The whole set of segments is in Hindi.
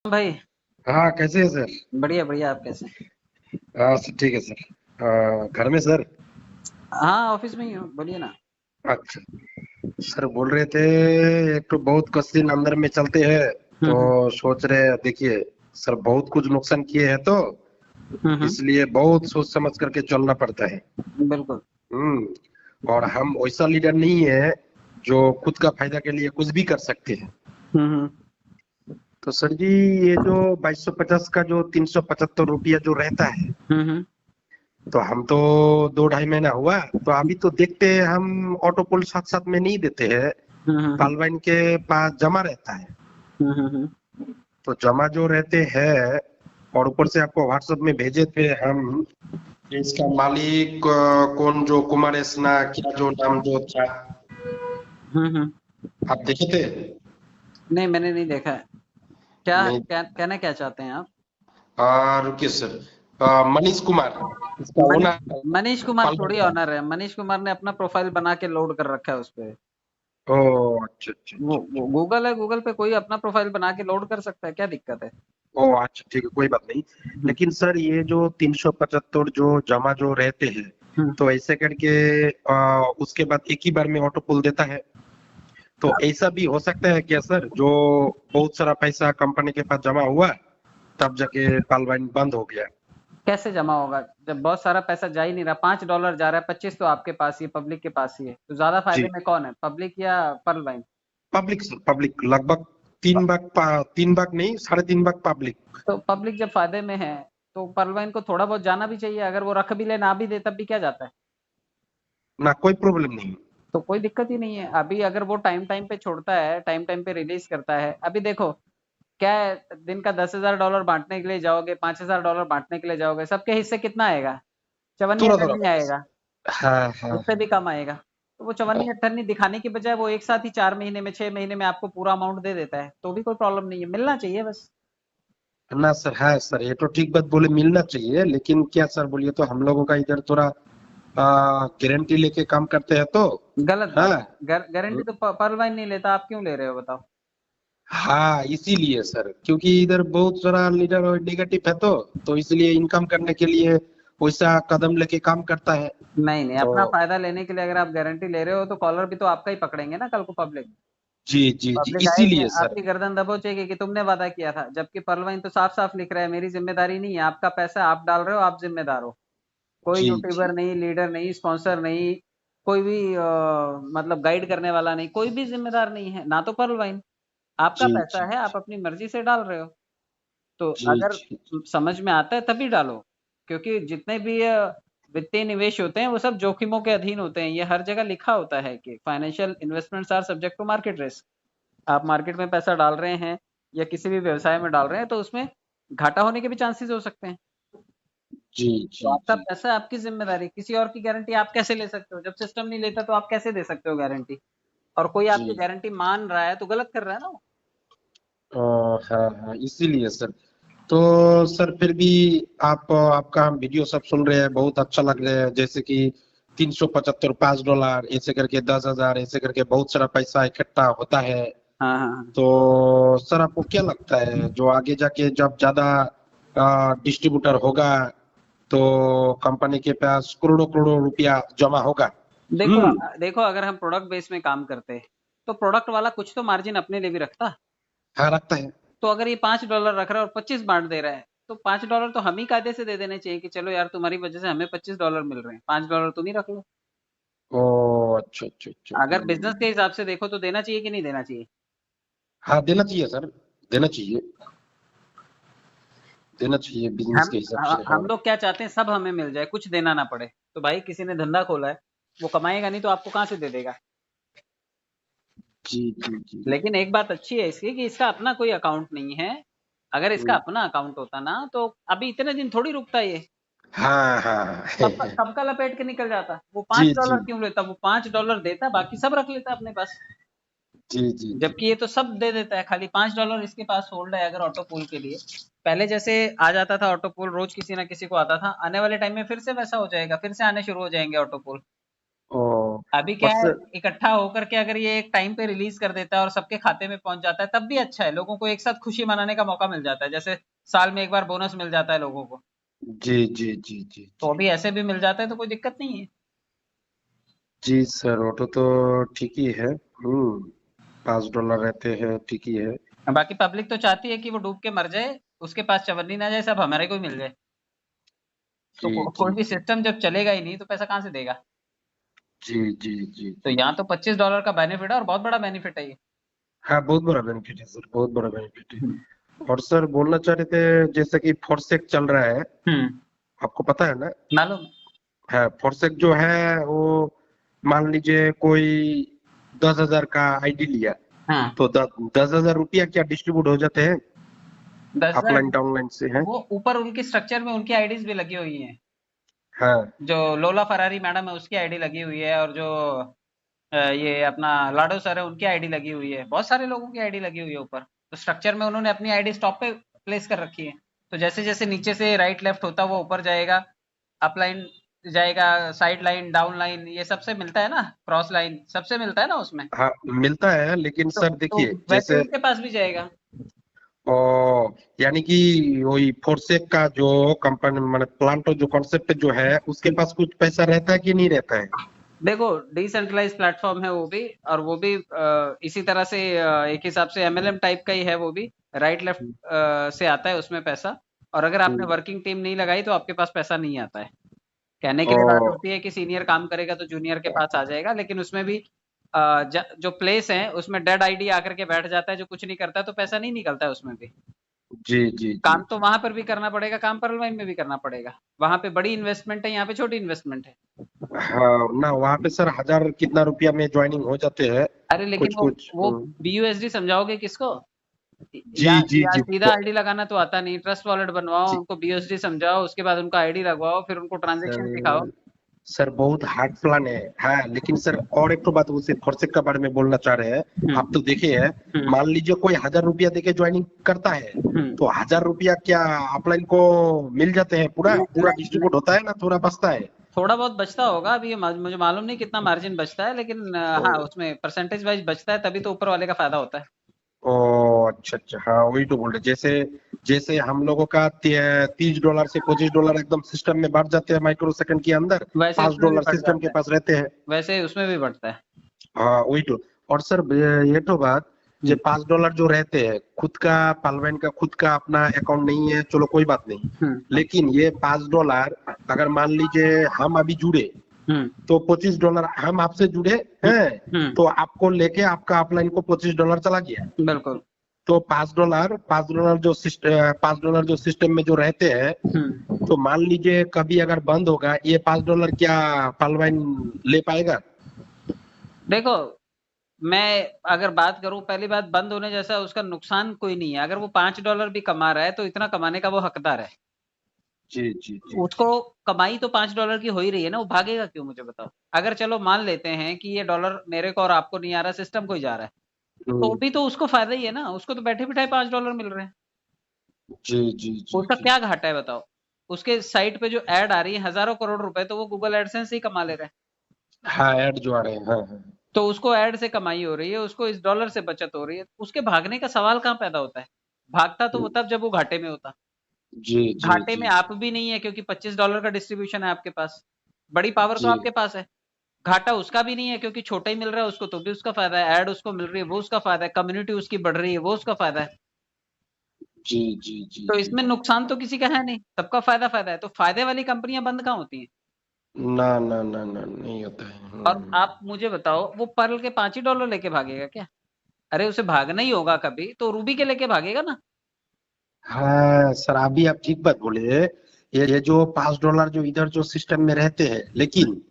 भाई। हाँ, कैसे है सर? बढ़िया बढ़िया, आप कैसे? हाँ सर, ठीक है सर। घर में सर। हाँ, ऑफिस में ही हूँ, बोलिए ना। अच्छा। सर बोल रहे थे, एक तो बहुत कसिन अंदर में चलते हैं, तो हम्म सोच रहे हैं, देखिए सर, बहुत कुछ नुकसान किए हैं, तो हम्म। इसलिए बहुत सोच समझ करके चलना पड़ता है। बिल्कुल। और हम वैसा लीडर नहीं है जो खुद का फायदा के लिए कुछ भी कर सकते हैं। हम्म। तो सर जी, ये जो 2250 का जो 375 रुपया जो रहता है, हम्म। तो हम तो 2 ढाई महीना हुआ, तो अभी तो देखते हैं हम ऑटो पोल साथ साथ में नहीं देते हैं। हम्म। पालवाइन के पास जमा रहता है। हम्म। तो जमा जो रहते हैं, और ऊपर से आपको व्हाट्सएप में भेजे थे हम, इसका मालिक कौन, जो कुमार एसना क्या जो नाम जो था, हम्म। आप देखे थे? नहीं, मैंने नहीं देखा है। नहीं। कहना क्या चाहते हैं आप? रुकिए सर। मनीष कुमार, इसका मनी ओनर मनीष कुमार पालवाइन थोड़ी का। ऑनर है। मनीष कुमार ने अपना प्रोफाइल बना के लोड कर रखा है उस पे। ओ, अच्छा अच्छा अच्छा वो अच्छा। गूगल है, गूगल पे कोई अपना प्रोफाइल बना के लोड कर सकता है, क्या दिक्कत है? ओ अच्छा, ठीक है, कोई बात नहीं। हम्म लेकिन सर, ये जो 375 जो जमा जो रहते हैं, हम्म। तो ऐसे करके उसके बाद एक ही बार में ऑटो पुल देता है। तो ऐसा भी हो सकता है क्या सर, जो बहुत सारा पैसा कंपनी के पास जमा हुआ, तब जाके पालवाइन बंद हो गया? कैसे जमा होगा जब बहुत सारा पैसा जा ही नहीं रहा? $5 जा रहा है, 25 तो आपके पास ही है, पब्लिक के पास ही है, तो ज्यादा फायदे जी। में कौन है, पब्लिक या पर्ल? पब्लिक सर, पब्लिक लगभग 3 भाग, 3 भाग नहीं, 3.5 भाग पब्लिक। तो पब्लिक जब फायदे में है तो पर्लवाइन को थोड़ा बहुत जाना भी चाहिए। अगर वो रख भी ले ना भी दे तब भी क्या जाता है? ना, कोई प्रॉब्लम नहीं। तो कोई दिक्कत ही नहीं है। अभी अगर वो टाइम टाइम पे छोड़ता है, टाइम टाइम पे रिलीज करता है, अभी देखो क्या है, दिन का $10,000 बांटने के लिए जाओगे, $5,000 बांटने के लिए जाओगे, सबके हिस्से कितना आएगा? चवन्नी थोड़ा थोड़ा। अठन्नी आएगा। हाँ हाँ उससे भी कम आएगा। तो वो चवन्नी अट्ठन्नी दिखाने की बजाय वो एक साथ ही 4 महीने में, 6 महीने में आपको पूरा अमाउंट दे देता है, तो भी कोई प्रॉब्लम नहीं है, मिलना चाहिए बस। ना सर, है सर, ये तो ठीक बात बोले, मिलना चाहिए, लेकिन क्या सर बोलिए, तो हम लोगों का इधर थोड़ा गारंटी लेके काम करते हैं, तो गलत हाँ। बात है। गारंटी तो पर्लवाइन नहीं लेता, आप क्यों ले रहे हो बताओ? हाँ, इसीलिए सर, क्योंकि इधर बहुत सारा लीडर और निगेटिव है, तो इसलिए इनकम करने के लिए वैसा कदम लेके काम करता है। नहीं नहीं, तो अपना फायदा लेने के लिए अगर आप गारंटी ले रहे हो तो कॉलर भी तो आपका ही पकड़ेंगे ना कल को। पब्लिक जी जी जी, पब्लिक आएगी, इसीलिए सर। आपकी गर्दन दबोचेगी कि तुमने वादा किया था, जबकि पर्लवाइन तो साफ साफ लिख रहा है, मेरी जिम्मेदारी नहीं है, आपका पैसा आप डाल रहे हो, आप जिम्मेदार हो। कोई जी यूट्यूबर जी नहीं, लीडर नहीं, स्पॉन्सर नहीं, कोई भी मतलब गाइड करने वाला नहीं, कोई भी जिम्मेदार नहीं है ना, तो पर्लवाइन। आपका जी पैसा जी है, आप अपनी मर्जी से डाल रहे हो। तो जी अगर जी समझ में आता है तभी डालो। क्योंकि जितने भी वित्तीय निवेश होते हैं वो सब जोखिमों के अधीन होते हैं। ये हर जगह लिखा होता है कि financial investments are subject to market risk. आप मार्केट में पैसा डाल रहे हैं या किसी भी व्यवसाय में डाल रहे हैं तो उसमें घाटा होने के भी चांसेस हो सकते हैं। जी तो जी आपका जी पैसा आपकी जिम्मेदारी, किसी और की गारंटी आप कैसे ले सकते हो? जब सिस्टम नहीं लेता तो आप कैसे दे सकते हो गारंटी? और कोई आपकी जी। गारंटी मान रहा है तो गलत कर रहा है ना वो। हाँ हाँ, इसीलिए सर। तो सर, फिर भी आपका हम वीडियो सब सुन रहे हैं, बहुत अच्छा लग रहा है, जैसे कि 375, $5 ऐसे करके 10,000 ऐसे करके बहुत सारा पैसा इकट्ठा होता है। हाँ हाँ हाँ। तो सर, आपको क्या लगता है, जो आगे जाके जब ज्यादा डिस्ट्रीब्यूटर होगा, तो कंपनी के पास करोड़ों करोड़ों रुपया जमा होगा? देखो हम्म। देखो, अगर हम प्रोडक्ट बेस में काम करते तो प्रोडक्ट वाला कुछ तो मार्जिन अपने लिए भी रखता। हाँ, रखता है। तो अगर ये $5 रख रहा है और 25 बांट दे रहा है, तो $5 तो हम ही कायदे से दे देने चाहिए कि चलो यार, तुम्हारी वजह से हमें $25 मिल रहे हैं, $5 तुम ही रख लो। ओ, अच्छा अच्छा अच्छा। अगर बिजनेस के हिसाब से देखो तो देना चाहिए कि नहीं देना चाहिए? हाँ, देना चाहिए सर, देना चाहिए, देना चाहिए बिजनेस हम के हिसाब से, हाँ। हम लोग क्या चाहते हैं, सब हमें मिल जाए, कुछ देना ना पड़े। तो भाई किसी ने धंधा खोला है, वो कमाएगा नहीं तो आपको कहाँ से दे देगा? जी जी जी। लेकिन एक बात अच्छी है इसकी कि इसका अपना कोई अकाउंट नहीं है। अगर इसका हम्म, अपना अकाउंट होता ना तो अभी इतने दिन थोड़ी रुकता ये। हाँ हाँ सबका लपेट के निकल जाता। वो जी पांच जी डॉलर क्यों लेता? वो $5 देता, बाकी सब रख लेता अपने पास। जी जी जी। जबकि ये तो सब दे देता है, खाली $5 इसके पास होल्ड है अगर ऑटो पूल के लिए। पहले जैसे आ जाता था ऑटो पूल, रोज किसी ना किसी को आता था, आने वाले टाइम में फिर से वैसा हो जाएगा, फिर से आने शुरू हो जाएंगे ऑटो पूल। ओ, अभी क्या और है, सर इकट्ठा होकर के अगर ये एक टाइम पे रिलीज कर देता है और सबके खाते में पहुंच जाता है तब भी अच्छा है, लोगों को एक साथ खुशी मनाने का मौका मिल जाता है, जैसे साल में एक बार बोनस मिल जाता है लोगों को, जी जी जी जी तो जी अभी ऐसे भी मिल जाता है तो कोई दिक्कत नहीं है। जी सर, ऑटो तो ठीक ही है। 5 डॉलर रहते हैं, ठीक ही है। बाकी पब्लिक तो चाहती है कि वो डूब के मर जाए, उसके पास चवन्नी ना जाए, सब हमारे को ही मिल जाए। तो जी जी कोई भी जी सिस्टम जब चलेगा ही नहीं तो पैसा कहाँ से देगा। जी जी जी तो जी। यहाँ तो $25 का बेनिफिट है और बहुत बड़ा बेनिफिट है ये। हाँ, बहुत बड़ा बेनिफिट है सर, बहुत बड़ा बेनिफिट है। हम्म। और सर बोलना चाह रहे थे, जैसे कि फॉरसेक चल रहा है, हम्म, आपको पता है ना? मालूम। हाँ, फॉरसेक जो है वो, मान लीजिए कोई 10,000 का आईडी लिया, हाँ, तो 10,000 रुपया क्या डिस्ट्रीब्यूट हो जाते हैं 10,000। ऑफलाइन डाउनलाइन से है? वो ऊपर उनकी स्ट्रक्चर में उनकी आईडीज भी लगी हुई हैं। हाँ जो लोला फरारी मैडम है उसकी आईडी लगी हुई है, और जो ये अपना लाडो सर है उनकी आईडी लगी हुई है, बहुत सारे लोगों की आईडी लगी हुई है ऊपर। तो स्ट्रक्चर में उन्होंने अपनी आईडी टॉप पे प्लेस कर रखी है। तो जैसे जैसे नीचे से राइट लेफ्ट होता है वो ऊपर जाएगा, अपलाइन जाएगा, साइड लाइन डाउन लाइन ये सबसे मिलता है ना, क्रॉस लाइन सबसे मिलता है ना उसमें। हाँ, मिलता है, लेकिन सर तो देखिए वैसे जैसे, उनके पास भी जाएगा। ओ, यानी कि वही फोर्सेक का जो कंपनी मतलब प्लांट जो कॉन्सेप्ट जो है, उसके पास कुछ पैसा रहता है कि नहीं रहता है? देखो, डिसेंट्रलाइज प्लेटफॉर्म है वो भी, और वो भी इसी तरह से एक हिसाब से एमएलएम टाइप का ही है वो भी, राइट लेफ्ट से आता है उसमें पैसा। और अगर आपने हम्म, वर्किंग टीम नहीं लगाई तो आपके पास पैसा नहीं आता है। कहने ओ, के लिए बात होती है कि सीनियर काम करेगा तो जूनियर के पास आ जाएगा, लेकिन उसमें भी जो प्लेस है उसमें डेड आईडी आकर के बैठ जाता है जो कुछ नहीं करता है, तो पैसा नहीं निकलता है उसमें भी। जी जी जी काम तो जी। वहां पर भी करना पड़ेगा, काम परलवाइन में भी करना पड़ेगा। वहां पे बड़ी इन्वेस्टमेंट है, यहाँ पे छोटी इन्वेस्टमेंट है। हाँ ना, वहाँ पे सर 1,000 कितना रुपया में ज्वाइनिंग हो जाते हैं, अरे लेकिन कुछ कुछ। वो बीयूएसडी समझाओगे किसको? जी जी या जी सीधा आईडी लगाना तो आता नहीं, ट्रस्ट वॉलेट बनवाओ, जी उनको बीयूएसडी समझाओ, उसके बाद उनका आईडी लगवाओ, फिर उनको ट्रांजैक्शन दिखाओ। सर, सर बहुत हार्ड प्लान है। हाँ, लेकिन सर और एक तो बात उसे फॉरसेक के बारे में बोलना चाह रहे हैं। हम्म। आप तो देखे हैं, हम्म। मान लीजिए कोई 1,000 रुपया देके ज्वाइनिंग करता है, हम्म। तो 1,000 रुपया क्या अपलाइन को मिल जाते हैं? पूरा पूरा नहीं, डिस्ट्रीब्यूट होता है ना, थोड़ा बचता है? थोड़ा बहुत बचता होगा, अभी ये मुझे मालूम नहीं कितना मार्जिन बचता है, लेकिन ओ, हाँ उसमें परसेंटेज वाइज बचता है, तभी तो ऊपर वाले का फायदा होता है। ओ, अच्छा अच्छा, हाँ वही तो बोल रहे, जैसे जैसे हम लोगों का 30 डॉलर से 25 डॉलर एकदम सिस्टम में बढ़ जाते हैं माइक्रो सेकंड के अंदर, वैसे पांच उसमें भी डॉलर बढ़ सिस्टम के जाता है। पास रहते हैं। वैसे उसमें भी बढ़ता है। हाँ वही तो। और सर ये तो बात, जो हम्म। 5 डॉलर जो रहते हैं, खुद का पालवेन का खुद का अपना अकाउंट नहीं है, चलो कोई बात नहीं। हम्म। लेकिन ये 5 डॉलर, अगर मान लीजिए हम अभी जुड़े, हम्म। तो 25 डॉलर हम आपसे जुड़े हम्म। हैं, हम्म। तो आपको लेके आपका अपलाइन को 25 डॉलर चला गया, बिल्कुल। तो 5 डॉलर जो सिस्टम में जो रहते हैं, हम्म। तो मान लीजिए कभी अगर बंद होगा, ये 5 डॉलर क्या पालवाइन ले पाएगा? देखो, मैं अगर बात करूं, पहली बात बंद होने जैसा उसका नुकसान कोई नहीं है, अगर वो $5 भी कमा रहा है तो इतना कमाने का वो हकदार है। जी जी जी उसको जी। कमाई तो $5 की हो ही रही है ना, वो भागेगा क्यों मुझे बताओ। अगर चलो मान लेते हैं कि ये डॉलर मेरे को और आपको नहीं आ रहा, सिस्टम को ही जा रहा है, तो हम्म, भी तो उसको फायदा ही है ना, उसको तो बैठे बिठाए $5 मिल रहे हैं। जी जी जी उसका जी। क्या घाटा है बताओ। उसके साइट पे जो एड आ रही है हजारों करोड़ रुपए, तो वो गूगल एडसेंस से ही कमा ले रहे हैं। हाँ, ऐड जो आ रहे हैं, हाँ हाँ। तो उसको ऐड से कमाई हो रही है, उसको इस डॉलर से बचत हो रही है, उसके भागने का सवाल कहाँ पैदा होता है। भागता तो वो हम्म, तब जब वो घाटे में होता। जी जी घाटे जी में जी आप भी नहीं है क्योंकि $25 का डिस्ट्रीब्यूशन है आपके पास, बड़ी पावर तो जी आपके पास है। घाटा उसका भी नहीं है क्योंकि छोटा ही मिल रहा है उसको, तो भी उसका फायदा है, ऐड उसको मिल रही है वो उसका फायदा है, कम्युनिटी उसकी बढ़ रही है वो उसका फायदा है। जी जी जी तो जी। इसमें नुकसान तो किसी का है नहीं, सबका फायदा फायदा है, तो फायदे वाली कंपनियां बंद कहाँ होती हैं। ना ना ना ना, नहीं होता है। और आप मुझे बताओ, वो पर्ल के $5 ही लेके भागेगा क्या? अरे उसे भागना ही होगा कभी तो रूबी के लेके भागेगा ना। हाँ सर, अभी आप ठीक बात बोले। ये जो 5 डॉलर जो इधर जो सिस्टम में रहते हैं, लेकिन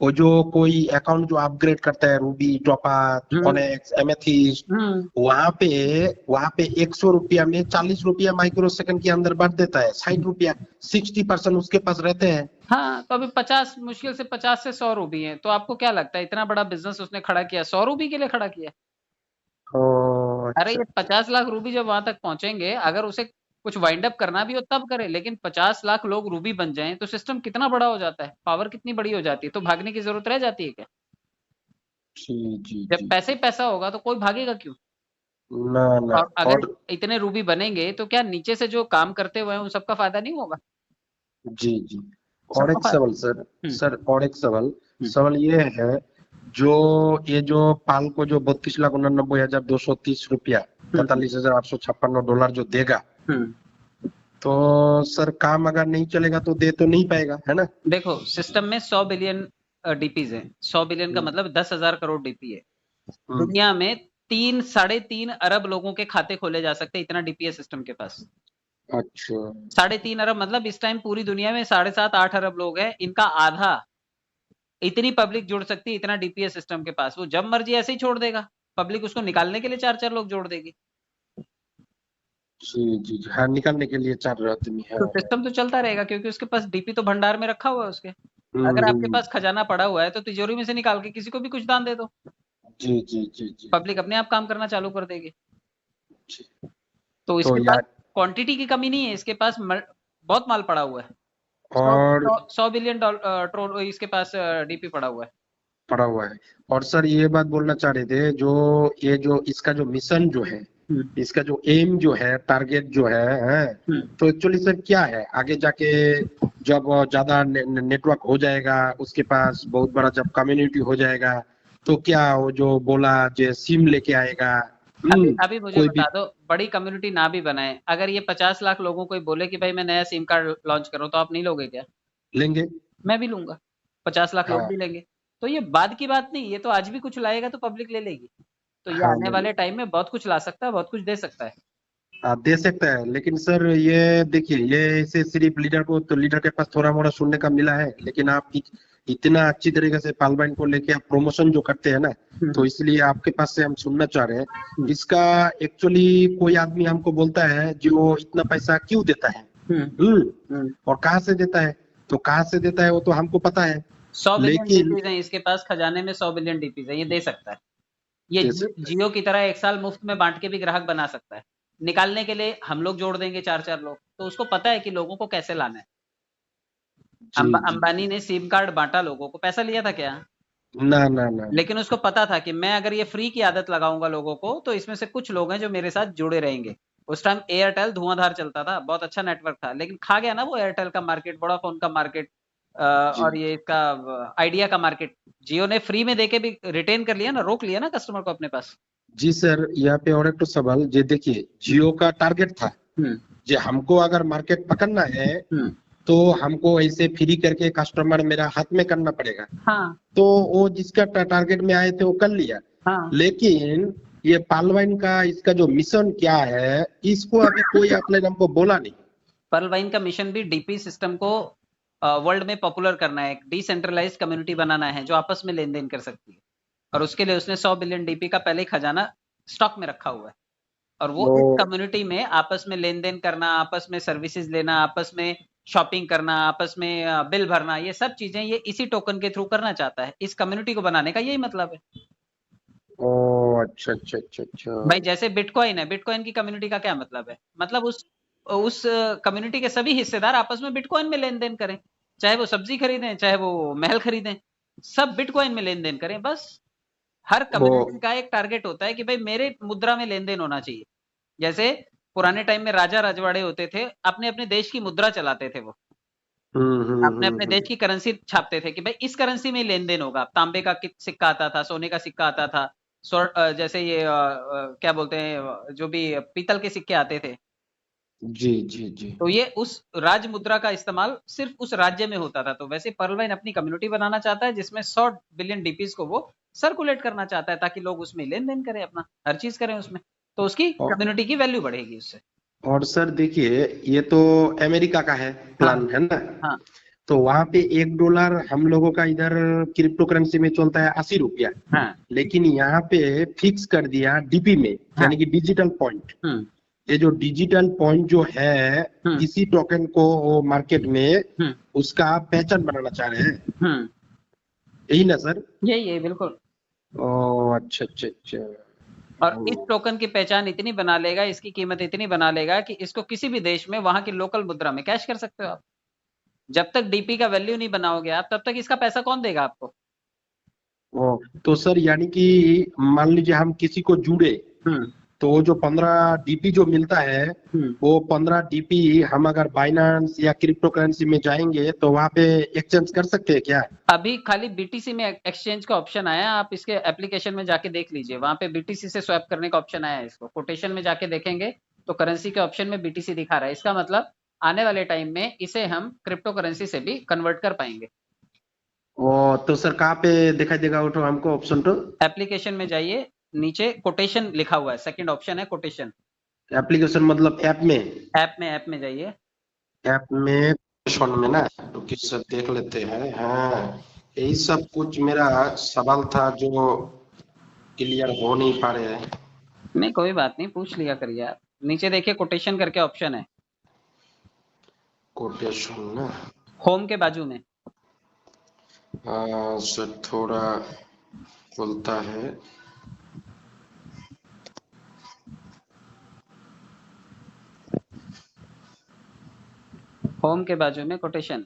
वो जो कोई अकाउंट जो अपग्रेड करता है, रूबी, टॉपाथ, हम्म। ऑनेक्स, एमेथिस्ट, हम्म। वहां पे 100 रुपया में 40 रुपया माइक्रो सेकंड के अंदर बढ़ देता है, 60 रुपया, 60% उसके पास रहते हैं। हाँ, तो अभी 50, मुश्किल से 50 से 100 रूबी है, तो आपको क्या लगता है इतना बड़ा बिजनेस उसने खड़ा किया 100 रूबी के लिए खड़ा किया? ओ, अरे अच्छा ये अच्छा। 50 लाख रूबी जब वहां तक पहुंचेंगे, अगर उसे कुछ वाइंड अप करना भी हो तब करे, लेकिन 50 लाख लोग रूबी बन जाएं तो सिस्टम कितना बड़ा हो जाता है, पावर कितनी बड़ी हो जाती है, तो भागने की जरूरत रह जाती है क्या? जी जी जब जी। पैसे ही पैसा होगा तो कोई भागेगा क्यों? ना ना। और अगर और इतने रूबी बनेंगे तो क्या नीचे से जो काम करते हुए हैं उन सबका फायदा नहीं होगा? जी जी। और सबका एक फायदा। सवाल सर, हम्म और एक सवाल, हम्म सवाल ये है, जो ये जो पाल को जो 32,89,230 रुपया, हम्म 43,856 डॉलर जो देगा, हम्म। तो सर काम अगर नहीं चलेगा तो दे तो नहीं पाएगा, है ना? देखो सिस्टम में 100 बिलियन डीपीज है। 100 बिलियन का हम्म, मतलब 10,000 करोड़ डीपी है। हम्म, दुनिया में 3 साढ़े 3 अरब लोगों के खाते खोले जा सकते हैं, इतना डीपी है सिस्टम के पास। अच्छा। 3.5 अरब मतलब इस टाइम पूरी दुनिया में 7.5 8 अरब लोग हैं, इनका आधा, इतनी पब्लिक जुड़ सकती है, इतना डीपीएस सिस्टम के पास। वो जब मर्जी ऐसे ही छोड़ देगा, पब्लिक उसको निकालने के लिए 4 4 लोग जोड़ देगी। जी जी जी, हाँ, निकालने के लिए 4 आदमी है, तो हाँ। सिस्टम तो चलता रहेगा क्योंकि उसके पास डीपी तो भंडार में रखा हुआ है उसके। हम्म अगर आपके हम्म, पास खजाना पड़ा हुआ है तो तिजोरी में से निकाल के किसी को भी कुछ दान दे दो, जी जी जी जी पब्लिक अपने आप काम करना चालू कर देगी। जी। तो तो इसके पास यार, क्वांटिटी की कमी नहीं है, इसके पास बहुत माल पड़ा हुआ है। सौ और 100 बिलियन डॉलर ट्रोल इसके पास डीपी पड़ा हुआ है। पड़ा हुआ है। और सर ये बात बोलना चाह रहे थे, जो ये जो इसका जो मिशन जो है, हम्म इसका जो एम जो है, टारगेट जो है, हम्म। तो एक्चुअली सर क्या है आगे जाके, जब ज्यादा नेटवर्क हो जाएगा उसके पास, बहुत बड़ा जब कम्युनिटी हो जाएगा, तो क्या वो जो बोला जो सिम लेके आएगा, अभी अभी मुझे कोई बता भी दो, बड़ी कम्युनिटी ना भी बनाए, अगर ये 50 लाख लोगों को बोले कि भाई मैं नया सिम कार्ड लॉन्च करूं, तो आप नहीं लोगे क्या? लेंगे। मैं भी लूंगा, 50 लाख लोग हाँ भी लेंगे। तो ये बाद की बात नहीं, ये तो आज भी कुछ लाएगा तो पब्लिक ले लेगी। तो ये हाँ, आने वाले टाइम में बहुत कुछ ला सकता है, बहुत कुछ दे सकता है। दे सकता है, लेकिन सर ये देखिए, ये ऐसे सिर्फ लीडर को, तो लीडर के पास थोड़ा मोड़ा सुनने का मिला है, लेकिन आप इतना अच्छी तरीके से पालवाइन को लेके आप प्रमोशन जो करते हैं ना, तो हम्म इसलिए आपके पास से हम सुनना चाह रहे हैं, हम्म इसका एक्चुअली कोई आदमी हमको बोलता है जो इतना पैसा क्यों देता है, हम्म हम्म, हम्म। और कहाँ से देता है, तो कहाँ से देता है वो तो हमको पता है, 100 बिलियन लेकिन डीपीज हैं इसके पास, खजाने में 100 बिलियन डीपीज है, ये दे सकता है। ये दे सकता जियो की तरह 1 साल मुफ्त में बांट के भी ग्राहक बना सकता है। निकालने के लिए हम लोग जोड़ देंगे 4 4 लोग, तो उसको पता है कि लोगों को कैसे लाना है। है। जी जी अंबानी जी। ने सिम कार्ड बांटा, लोगों को पैसा लिया था क्या? ना ना ना। लेकिन उसको पता था कि मैं अगर ये फ्री की आदत लगाऊंगा लोगों को, तो इसमें से कुछ लोग हैं जो मेरे साथ जुड़े रहेंगे। उस टाइम एयरटेल धुआंधार चलता था, बहुत अच्छा नेटवर्क था, लेकिन खा गया ना वो एयरटेल का मार्केट, वोडाफोन का मार्केट, जी और ये इसका आइडिया का मार्केट। जियो ने फ्री में देके भी रिटेन कर लिया ना, रोक लिया ना कस्टमर को अपने पास। जी सर, यहाँ पे और एक तो सवाल, जे देखिए जियो का टारगेट था, हम्म जे हमको अगर मार्केट पकड़ना है, हम्म। तो हमको ऐसे फ्री करके कस्टमर मेरा हाथ में करना पड़ेगा, हाँ तो वो जिसका टारगेट में आए थे वो कर लिया, हाँ। लेकिन ये पालवाइन का इसका जो मिशन क्या है, इसको अभी कोई आपने हमको बोला नहीं। पर्ल वाइन का मिशन भी डीपी सिस्टम को वर्ल्ड में पॉपुलर करना है, एक डिसेंट्रलाइज्ड कम्युनिटी बनाना है जो आपस में लेन देन कर सकती है। और उसके लिए उसने 100 बिलियन डीपी का पहले ही खजाना स्टॉक में रखा हुआ है। और वो वो इस कम्युनिटी में आपस में लेन देन करना, आपस में सर्विसेज लेना, आपस में शॉपिंग करना, आपस में बिल भरना, ये सब चीजें ये इसी टोकन के थ्रू करना चाहता है। इस कम्युनिटी को बनाने का यही मतलब है। ओ, अच्छा अच्छा अच्छा अच्छा। भाई जैसे बिटकॉइन है, बिटकॉइन की कम्युनिटी का क्या मतलब है? मतलब उस कम्युनिटी के सभी हिस्सेदार आपस में बिटकॉइन में लेन देन करें, चाहे वो सब्जी खरीदें, चाहे वो महल खरीदें, सब बिटकॉइन में लेन देन करें बस। हर वो कम्युनिटी का एक टारगेट होता है कि भाई मेरे मुद्रा में लेन देन होना चाहिए। जैसे पुराने टाइम में राजा रजवाड़े होते थे, अपने अपने देश की मुद्रा चलाते थे, वो अपने अपने देश हम्म। की करेंसी छापते थे कि भाई इस करेंसी में ही लेन देन होगा। तांबे का सिक्का आता था, सोने का सिक्का आता था, जैसे ये क्या बोलते हैं, जो भी पीतल के सिक्के आते थे। जी जी जी। तो ये उस राज मुद्रा का इस्तेमाल सिर्फ उस राज्य में होता था। तो वैसे पर्लवाइन अपनी कम्युनिटी बनाना चाहता है जिसमें 100 बिलियन डीपीज को वो सर्कुलेट करना चाहता है, ताकि लोग उसमें लेन देन करें, अपना हर चीज करें उसमें। तो उसकी और कम्युनिटी की वैल्यू बढ़ेगी उससे। और सर देखिए, ये तो अमेरिका का है, हाँ प्लान है ना, हाँ तो वहां पे $1 हम लोगों का इधर क्रिप्टो करेंसी में चलता है 80 रुपया, हाँ लेकिन यहाँ पे फिक्स कर दिया डीपी में, हाँ। यानी कि डिजिटल पॉइंट। हम्म ये जो डिजिटल पॉइंट जो है, हम्म इसी टोकन को वो मार्केट में हम्म उसका पहचान बनाना चाह रहे हैं, हम्म। यही ना सर? यही बिल्कुल। ओ, अच्छा अच्छा अच्छा। और इस ओ, टोकन की पहचान इतनी बना लेगा, इसकी कीमत इतनी बना लेगा कि इसको किसी भी देश में वहां की लोकल मुद्रा में कैश कर सकते हो आप। जब तक डीपी का वैल्यू नहीं बनाओगे आप, तब तक इसका पैसा कौन देगा आपको? तो सर यानी कि मान लीजिए हम किसी को जुड़े, हम्म तो वो जो 15 डीपी जो मिलता है, हम्म वो 15 डीपी हम अगर बाइनांस या क्रिप्टो करेंसी में जाएंगे तो वहां पे एक्सचेंज कर सकते हैं क्या? अभी खाली बीटीसी में एक्सचेंज का ऑप्शन आया है, आप इसके एप्लीकेशन में जाके देख लीजिए, वहां पे बीटीसी से स्वैप करने का ऑप्शन आया है। इसको कोटेशन में जाके देखेंगे तो करेंसी के ऑप्शन में बीटीसी दिखा रहा है। इसका मतलब आने वाले टाइम में इसे हम क्रिप्टो करेंसी से भी कन्वर्ट कर पाएंगे। ओ, तो सर कहाँ पे दिखाई देगा वो तो हमको ऑप्शन तो? एप्लीकेशन में जाइए, नीचे कोटेशन लिखा हुआ है, सेकंड ऑप्शन है कोटेशन। एप्लीकेशन मतलब ऐप में? ऐप में जाइए। ऐप में फोन में ना, तो किस सब देख लेते हैं। हाँ, यही सब कुछ मेरा सवाल था जो क्लियर हो नहीं पा रहे हैं। नहीं कोई बात नहीं, पूछ लिया करिए आप। नीचे देखिए कोटेशन करके ऑप्शन है, कोटेशन ना? होम के बाजू में। सर थोड़ा खुलता है। होम के बाजू में कोटेशन।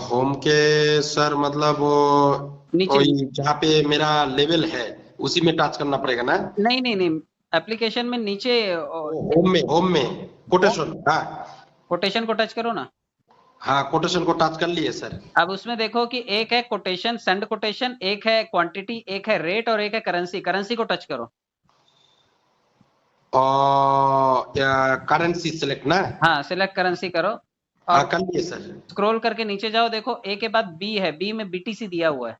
होम के सर मतलब वो नीचे वही नीचे। जहाँ पे मेरा लेवल है उसी में टच करना पड़ेगा ना? नहीं नहीं नहीं, एप्लीकेशन में नीचे होम में होम कोटेशन, हाँ। कोटेशन को टच करो ना। हाँ, कोटेशन को टच कर लिए सर। अब उसमें देखो कि एक है कोटेशन, सेंड कोटेशन, एक है क्वांटिटी, एक है रेट और एक है करेंसी। करेंसी को टच करो। और करेंसी सिलेक्ट ना? हाँ सिलेक्ट करेंसी करो हाँ, और कर लिए सर। स्क्रॉल करके नीचे जाओ, देखो ए के बाद बी है, बी में बीटीसी दिया हुआ है।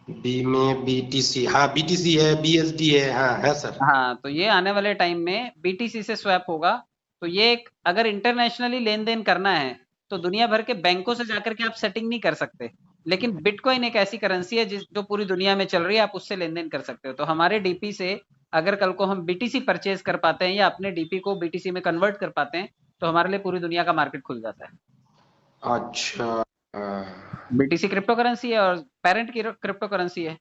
बी में बीटीसी, हाँ बीटीसी है, बीएसडी है, हाँ है सर। हाँ तो ये आने वाले टाइम में बीटीसी से स्वैप होगा। तो ये एक, अगर इंटरनेशनली लेन देन करना है तो दुनिया भर के बैंकों से जाकर के आप सेटिंग नहीं कर सकते, लेकिन बिटकॉइन एक ऐसी करेंसी है जिस जो पूरी दुनिया में चल रही है, आप उससे लेन देन कर सकते हो। तो हमारे डीपी से अगर कल को हम बीटीसी परचेज कर पाते हैं या अपने डीपी को बीटीसी में कन्वर्ट कर पाते हैं तो हमारे लिए पूरी दुनिया का मार्केट खुल जाता है। अच्छा। बीटीसी क्रिप्टो करेंसी है और पेरेंट की क्रिप्टो करेंसी है।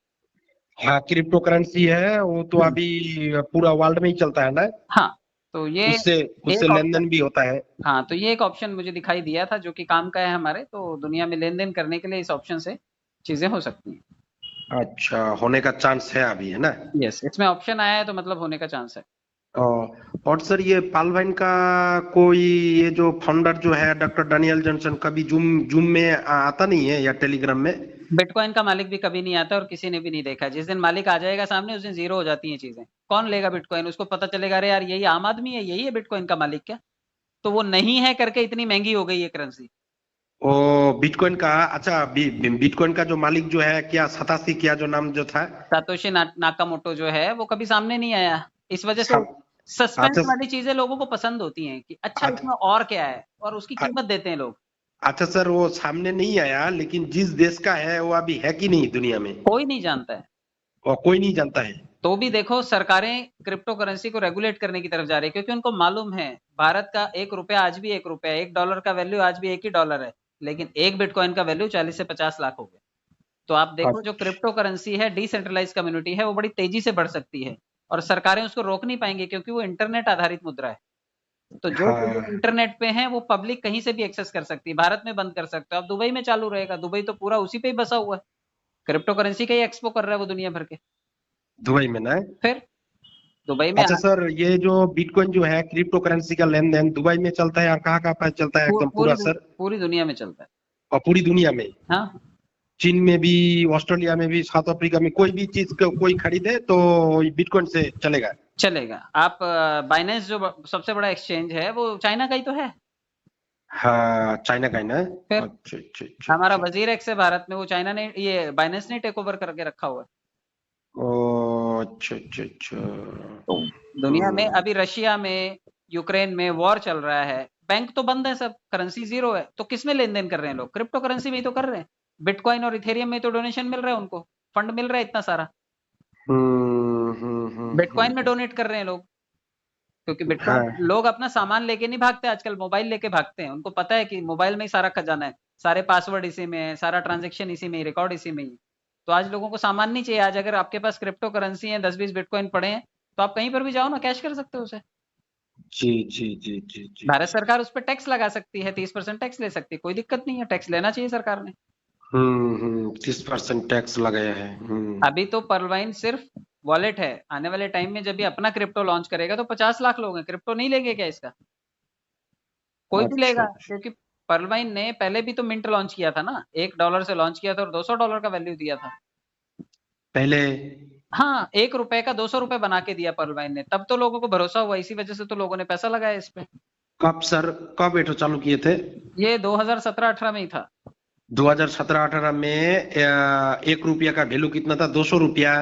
हाँ, क्रिप्टो करेंसी है वो तो हम्म, अभी पूरा वर्ल्ड में ही चलता है ना? हाँ तो ये उससे उससे एक लेन ऑप्शन, देन भी होता है। हाँ तो ये एक ऑप्शन मुझे दिखाई दिया था जो कि काम का है हमारे, तो दुनिया में लेन देन करने के लिए इस ऑप्शन से चीजें हो सकती हैं। अच्छा, होने का चांस है अभी, है ना? यस, इसमें ऑप्शन आया है तो मतलब होने का चांस है। और सर ये पालवाइन का कोई, ये जो फाउंडर जो है डॉक्टर डैनियल जॉनसन, कभी जूम जूम में आता नहीं है या टेलीग्राम में? बिटकॉइन का मालिक भी कभी नहीं आता और किसी ने भी नहीं देखा। जिस दिन मालिक आ जाएगा सामने उस दिन जीरो हो जाती हैं चीजें। कौन लेगा बिटकॉइन? उसको पता चलेगा अरे यार यही आम आदमी है, यही है बिटकॉइन का मालिक क्या? तो वो नहीं है करके इतनी महंगी हो गई है करेंसी। ओ, बिटकॉइन का, अच्छा बिटकॉइन का जो मालिक जो है, क्या सतासी, क्या जो नाम जो था? सातोशी नाकामोटो जो है वो कभी सामने नहीं आया। इस वजह से सम, सस्पेंस अच्छा। वाली चीजें लोगों को पसंद होती हैं कि अच्छा इसमें और क्या है, और उसकी कीमत देते हैं लोग। अच्छा सर, वो सामने नहीं आया, लेकिन जिस देश का है वो अभी है कि नहीं दुनिया में? कोई नहीं जानता है। और कोई नहीं जानता है। तो भी देखो सरकारें क्रिप्टो करेंसी को रेगुलेट करने की तरफ जा रही है, क्योंकि उनको मालूम है भारत का एक रुपया आज भी एक रुपया, एक डॉलर का वैल्यू आज भी एक ही डॉलर है, लेकिन एक बिटकॉइन का वैल्यू 40 से 50 लाख हो गया। तो आप देखो जो अच्छा। क्रिप्टो करेंसी है, डिसेंट्रलाइज कम्युनिटी है, वो बड़ी तेजी से बढ़ सकती है और सरकारें उसको रोक नहीं पाएंगी क्योंकि वो इंटरनेट आधारित मुद्रा है। तो जो चीजें हाँ। इंटरनेट पे हैं वो पब्लिक कहीं से भी एक्सेस कर सकती है। भारत में बंद कर सकते हो, अब दुबई में चालू रहेगा, दुबई तो पूरा उसी पे ही बसा हुआ है, क्रिप्टो करेंसी का ही एक्सपो कर रहा है वो दुनिया भर के। दुबई में ना? फिर दुबई में अच्छा सर, ये जो बिटकॉइन जो है क्रिप्टो करेंसी का लेन देन दुबई में चलता है और कहाँ कहाँ पे चलता है एकदम पूरा सर? पूरी दुनिया में चलता है। और पूरी दुनिया में? हाँ चीन में भी, ऑस्ट्रेलिया में भी, साउथ अफ्रीका में, कोई भी चीज को कोई खरीदे तो बिटकॉइन से चलेगा? चलेगा। आप बाइनेंस जो सबसे बड़ा एक्सचेंज है वो चाइना का ही तो है। हाँ, चाइना का है ना? फिर अच्छा अच्छा अच्छा हमारा अच्छा। वजीर एक्स है भारत में, वो चाइना ने, ये बाइनेंस ने टेक ओवर करके रखा हुआ है। ओ, अच्छा अच्छा अच्छा। तो दुनिया में अभी रशिया में, यूक्रेन में वॉर चल रहा है, बैंक तो बंद है, सब करेंसी जीरो है, तो किसमें लेन देन कर रहे हैं लोग? क्रिप्टो करेंसी में ही तो कर रहे हैं। बिटकॉइन और इथेरियम में तो डोनेशन मिल रहा है उनको, फंड मिल रहा है इतना सारा, बिटकॉइन में हम्म। डोनेट कर रहे हैं लोग। क्योंकि बिटकॉइन, हाँ। लोग अपना सामान लेके नहीं भागते आजकल, मोबाइल लेके भागते हैं। उनको पता है कि मोबाइल में ही सारा खजाना है, सारे पासवर्ड इसी में है, सारा ट्रांजेक्शन इसी में ही, रिकॉर्ड इसी में ही। तो आज लोगों को सामान नहीं चाहिए। आज अगर आपके पास क्रिप्टो करेंसी है, 10-20 बिटकॉइन पड़े हैं, तो आप कहीं पर भी जाओ ना, कैश कर सकते हो उसे। जी जी जी जी जी भारत जी। सरकार उस पर टैक्स लगा सकती है, 30% टैक्स ले सकती है, कोई दिक्कत नहीं है, टैक्स लेना चाहिए सरकार ने। 30% टैक्स लगाया है। अभी तो पर्ल वाइन सिर्फ वॉलेट है, आने वाले टाइम में जब भी अपना क्रिप्टो लॉन्च करेगा तो 50 लाख लोग हैं, क्रिप्टो नहीं लेंगे क्या इसका? कोई भी अच्छा लेगा, अच्छा। क्योंकि पर्ल वाइन ने पहले भी तो मिंट लॉन्च किया था ना, $1 से लॉन्च किया था और $200 का वैल्यू दिया था। पहले हाँ, ₹1 का ₹200 बना के दिया पर्ल वाइन ने, तब तो लोगों को भरोसा हुआ, इसी वजह से तो लोगों ने पैसा लगाया इस पे। कब सर, कब ये तो चालू किए थे? ये 2017-18 में ही था। 2017-18 में 1 रुपया का वैल्यू कितना था? 200 रुपया।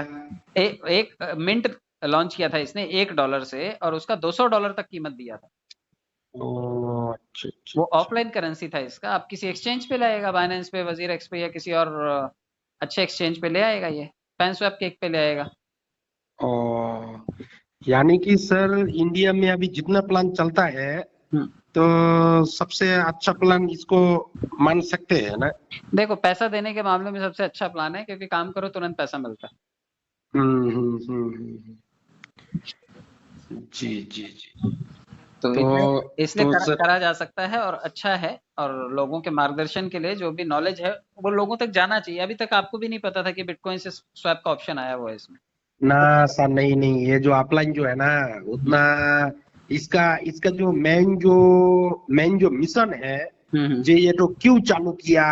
एक मिंट लॉन्च किया था इसने $1 से, और उसका $200 तक कीमत दिया था। ओ अच्छा अच्छा वो अच्छा। ऑफलाइन करेंसी था इसका। आप किसी एक्सचेंज पे लाएगा, बाइनेंस पे, वजीर एक्स पे, या किसी और अच्छे एक्सचेंज पे ले आएगा, ये फैनस्वैप के एक पे ले आएगा। ओ, यानी कि सर इंडिया में अभी जितना प्लान चलता है हम्म। तो सबसे अच्छा प्लान इसको मान सकते हैं ना? देखो, पैसा देने के मामले में सबसे अच्छा प्लान है, क्योंकि काम करो तुरंत पैसा मिलता है। जी जी जी। तो तो इसलिए इसलिए तो सर, करा जा सकता है और अच्छा है। और लोगों के मार्गदर्शन के लिए जो भी नॉलेज है वो लोगों तक जाना चाहिए। अभी तक आपको भी नहीं पता था कि बिटकॉइन से स्वैप का ऑप्शन आया हुआ है इसमें। ना सर, नहीं नहीं, ये जो ऑफलाइन जो है ना, उतना इसका इसका जो मेन जो मिशन है, हम्म जे ये तो क्यों चालू किया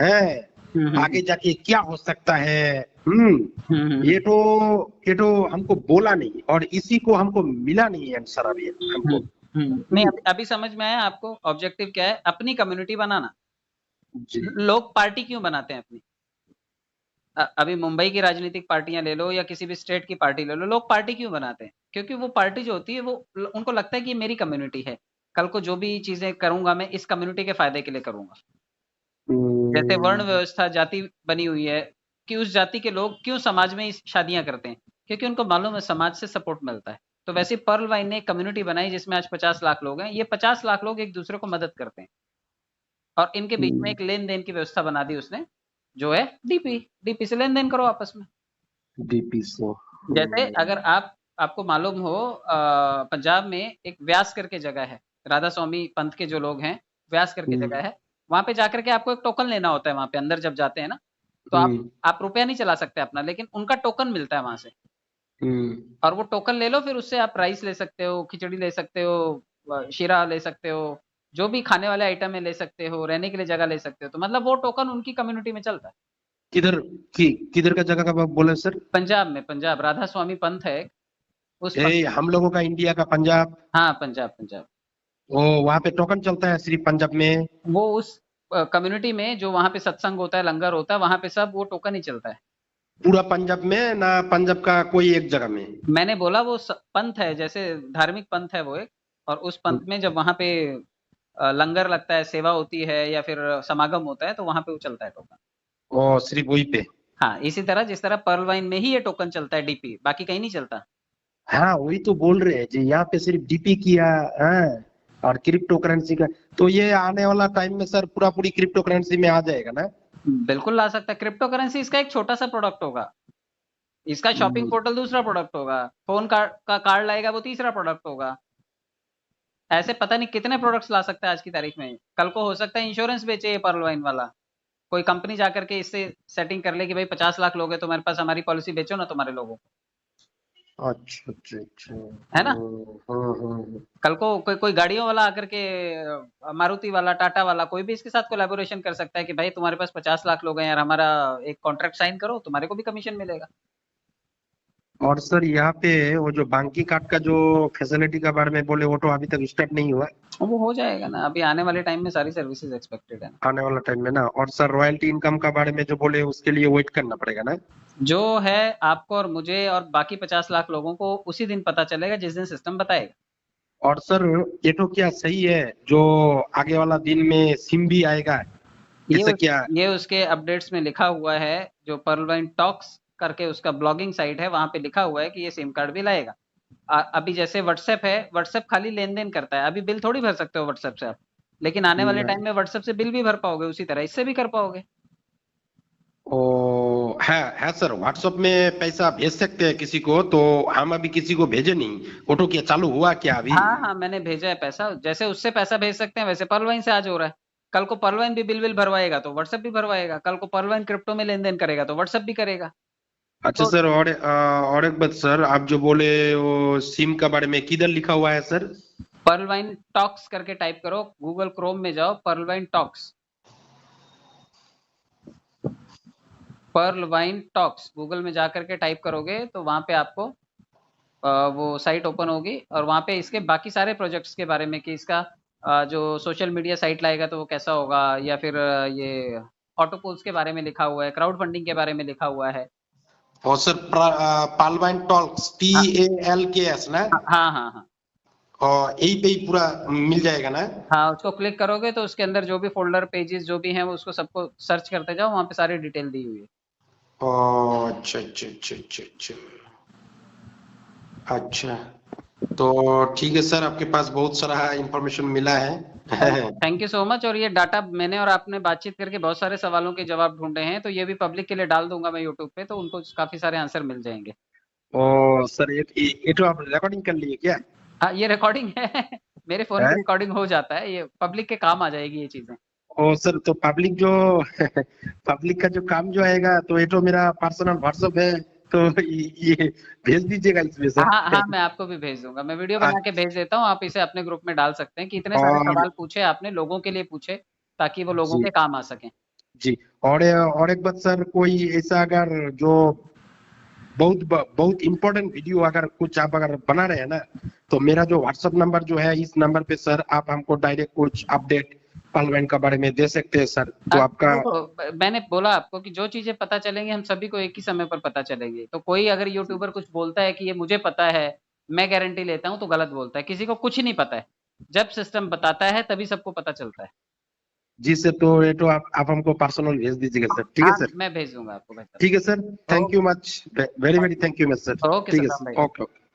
है, हम्म आगे हम्म जाके क्या हो सकता है, हम्म हम्म हम्म ये तो ये तो हमको बोला नहीं और इसी को हमको मिला नहीं आंसर अभी हमको। नहीं, हम्म, अभी समझ में आया आपको ऑब्जेक्टिव क्या है? अपनी कम्युनिटी बनाना। जी लोग पार्टी क्यों बनाते हैं अपनी? अभी मुंबई की राजनीतिक पार्टियां ले लो या किसी भी स्टेट की पार्टी ले लो, लोग पार्टी क्यों बनाते हैं? क्योंकि वो पार्टी जो होती है वो उनको लगता है कि ये मेरी कम्युनिटी है, कल को जो भी चीजें करूंगा मैं इस कम्युनिटी के फायदे के लिए करूंगा। जैसे वर्ण हम्म, व्यवस्था, जाति बनी हुई है, कि उस जाति के लोग क्यों समाज में शादियां करते हैं? क्योंकि उनको मालूम है समाज से सपोर्ट मिलता है। तो वैसे पर्ल वाइन ने एक कम्युनिटी बनाई जिसमें आज 50 लाख लोग हैं। ये 50 लाख लोग एक दूसरे को मदद करते हैं, और इनके बीच में एक लेन देन की व्यवस्था बना दी उसने, जो है डीपी। डीपी से लेन देन करो आपस में। डीपी से। जैसे अगर आपको मालूम हो, पंजाब में एक व्यास करके जगह है, राधा स्वामी पंथ के जो लोग हैं, व्यास करके हम्म जगह है। वहां पे जाकर के आपको एक टोकन लेना होता है, वहां पे अंदर जब जाते हैं ना, तो हम्म आप रुपया नहीं चला सकते अपना, लेकिन उनका टोकन मिलता है वहां से। हम्म और वो टोकन ले लो, फिर उससे आप राइस ले सकते हो, खिचड़ी ले सकते हो, शीरा ले सकते हो, जो भी खाने वाले आइटम है ले सकते हो, रहने के लिए जगह ले सकते हो। तो मतलब वो टोकन उनकी कम्युनिटी में चलता है। किधर किधर का जगह का आप बोले सर? पंजाब में, पंजाब राधा स्वामी पंथ है एक, उस ये पंथ। हम लोगों का इंडिया का पंजाब। हाँ, पंजाब पंजाब। ओ, वहां पे टोकन चलता है सिर्फ पंजाब में? वो उस कम्युनिटी में जो वहां पे सत्संग होता है, लंगर होता है, वहां पे सब वो टोकन ही चलता है। पूरा पंजाब में ना, पंजाब का कोई एक जगह में? मैंने बोला वो पंथ है, जैसे धार्मिक पंथ है वो एक। और उस पंथ में जब वहां पे लंगर लगता है, सेवा होती है, या फिर समागम होता है, तो वहां पे वो चलता है टोकन। ओ, सिर्फ वही पे? हाँ, इसी तरह जिस तरह पर्ल वाइन में ही ये टोकन चलता है डीपी, बाकी कहीं नहीं चलता। हाँ, वही तो बोल रहे हैं जी, यहाँ पे सिर्फ डीपी किया है और क्रिप्टो करेंसी का। तो ये आने वाला टाइम में सर पूरा पूरी क्रिप्टो करेंसी में आ जाएगा ना? बिल्कुल ला सकता है। क्रिप्टो करेंसी इसका एक छोटा सा प्रोडक्ट होगा। इसका शॉपिंग हम्म, पोर्टल दूसरा प्रोडक्ट होगा, फोन कार्ड लाएगा वो तीसरा प्रोडक्ट होगा। ऐसे पता नहीं कितने प्रोडक्ट्स ला सकता है आज की तारीख में। कल को हो सकता है इंश्योरेंस बेचे ये पर्ल वाइन वाला, कोई कंपनी जाकर के इससे सेटिंग कर ले कि भाई 50 लाख लोग हैं तुम्हारे पास, हमारी पॉलिसी बेचो ना तुम्हारे लोगों को। अच्छा अच्छा अच्छा। है ना? हम्म। कल को कोई गाड़ियों वाला आकर के, मारुति वाला, टाटा वाला, कोई भी इसके साथ कोलैबोरेशन कर सकता है कि भाई तुम्हारे पास 50 लाख लोग हैं यार, हमारा एक कॉन्ट्रैक्ट साइन करो, तुम्हारे को भी कमीशन मिलेगा। और सर यहाँ पे वो जो बांकी कार्ड का जो फैसिलिटी का बारे में बोले, वो तो अभी तक स्टार्ट नहीं हुआ? और वो हो जाएगा ना, अभी आने वाले टाइम में सारी सर्विसेज एक्सपेक्टेड है ना। आने वाला टाइम में ना। और सर रॉयल्टी इनकम का बारे में जो बोले, उसके लिए वेट करना पड़ेगा ना? जो है आपको और मुझे और बाकी 50 लाख लोगों को उसी दिन पता चलेगा जिस दिन सिस्टम बताएगा। और सर ये तो क्या सही है जो आगे वाला दिन में सिम भी आएगा, ये ऐसा उस, क्या? ये उसके अपडेट्स में लिखा हुआ है। जो पर्लवाइन टॉक्स करके उसका ब्लॉगिंग साइट है, वहां पे लिखा हुआ है कि ये सिम कार्ड भी लाएगा। अभी जैसे व्हाट्सएप है, व्हाट्सएप खाली लेन देन करता है, अभी बिल थोड़ी भर सकते हो व्हाट्सएप से आप। लेकिन आने वाले टाइम में व्हाट्सएप से बिल भी भर पाओगे, उसी तरह इससे भी कर पाओगे। ओ, है सर, व्हाट्सएप में पैसा भेज सकते हैं किसी को, तो हम अभी किसी को भेजे नहीं। ऑटो क्या चालू हुआ क्या अभी? हाँ हाँ, मैंने भेजा है पैसा। जैसे उससे पैसा भेज सकते हैं, वैसे पर्लवाइन से आज हो रहा है। कल को पर्ल वाइन भी बिल भरवाएगा तो व्हाट्सएप भी भरवाएगा, कल को पर्ल वाइन क्रिप्टो में लेन देन करेगा तो व्हाट्सएप भी करेगा। अच्छा तो सर, और एक बात सर, आप जो बोले वो सिम का बारे में किधर लिखा हुआ है सर? पर्ल वाइन टॉक्स करके टाइप करो, गूगल क्रोम में जाओ, pearl wine talks, pearl wine talks Google में जा करके टाइप करोगे तो वहां पे आपको वो साइट ओपन होगी, और वहां पे इसके बाकी सारे प्रोजेक्ट्स के बारे में कि इसका जो सोशल मीडिया साइट लाएगा तो वो कैसा होगा, या फिर ये ऑटोपोल्स के बारे में लिखा हुआ है, क्राउड फंडिंग के बारे में लिखा हुआ है। और सर पालवाइन टॉक्स हाँ TALKS ना? हाँ हाँ हाँ और यही पे ही पूरा मिल जाएगा ना? हाँ, उसको क्लिक करोगे तो उसके अंदर जो भी फोल्डर पेजेस जो भी हैं वो उसको सबको सर्च करते जाओ, वहां पे सारी डिटेल दी हुई है। अच्छा अच्छा अच्छा अच्छा अच्छा अच्छा। तो ठीक है सर, आपके पास बहुत सारा इंफॉर्मेशन मिला है। Thank you so much. और ये डाटा मैंने और आपने बातचीत करके बहुत सारे सवालों के जवाब ढूंढे हैं, तो ये भी पब्लिक के लिए डाल दूंगा मैं यूट्यूब पे, तो उनको काफी सारे आंसर मिल जाएंगे। ओ सर, ये तो आप रिकॉर्डिंग कर लिए क्या? हाँ, ये रिकॉर्डिंग है। मेरे फोन है? की रिकॉर्डिंग हो जाता है, ये पब्लिक के काम आ जाएगी ये चीजें। ओ सर, तो पब्लिक जो पब्लिक का जो काम जो आएगा, तो ये तो मेरा पर्सनल व्हाट्सएप है, तो ये भेज दीजिएगा इसमें सर। हाँ हाँ, मैं आपको भी भेज दूंगा, मैं वीडियो बना के भेज देता हूँ, आप इसे अपने ग्रुप में डाल सकते हैं कि इतने सारे और सवाल पूछे आपने, लोगों के लिए पूछे ताकि वो लोगों जी के काम आ सके। जी, और एक बात सर, कोई ऐसा अगर जो बहुत इंपॉर्टेंट वीडियो अगर कुछ आप अगर बना रहे हैं ना, तो मेरा जो व्हाट्सएप नंबर जो है, इस नंबर पे सर आप हमको डायरेक्ट कुछ अपडेट पालवेन का बारे में दे सकते हैं सर, तो आपका। तो मैंने बोला आपको कि जो चीजें पता चलेंगी हम सभी को एक ही समय पर पता चलेंगी, तो कोई अगर यूट्यूबर कुछ बोलता है कि ये मुझे पता है, मैं गारंटी लेता हूँ, तो गलत बोलता है। किसी को कुछ नहीं पता है, जब सिस्टम बताता है तभी सबको पता चलता है। जी सर, तो ये तो आप हमको पर्सनल भेज दीजिएगा सर, ठीक है हाँ, सर? मैं भेज दूंगा आपको, बेहतर। ठीक है sir, thank you much, very very thank you much sir. Okay ठीक सर, है राम सर, भाई। Okay okay.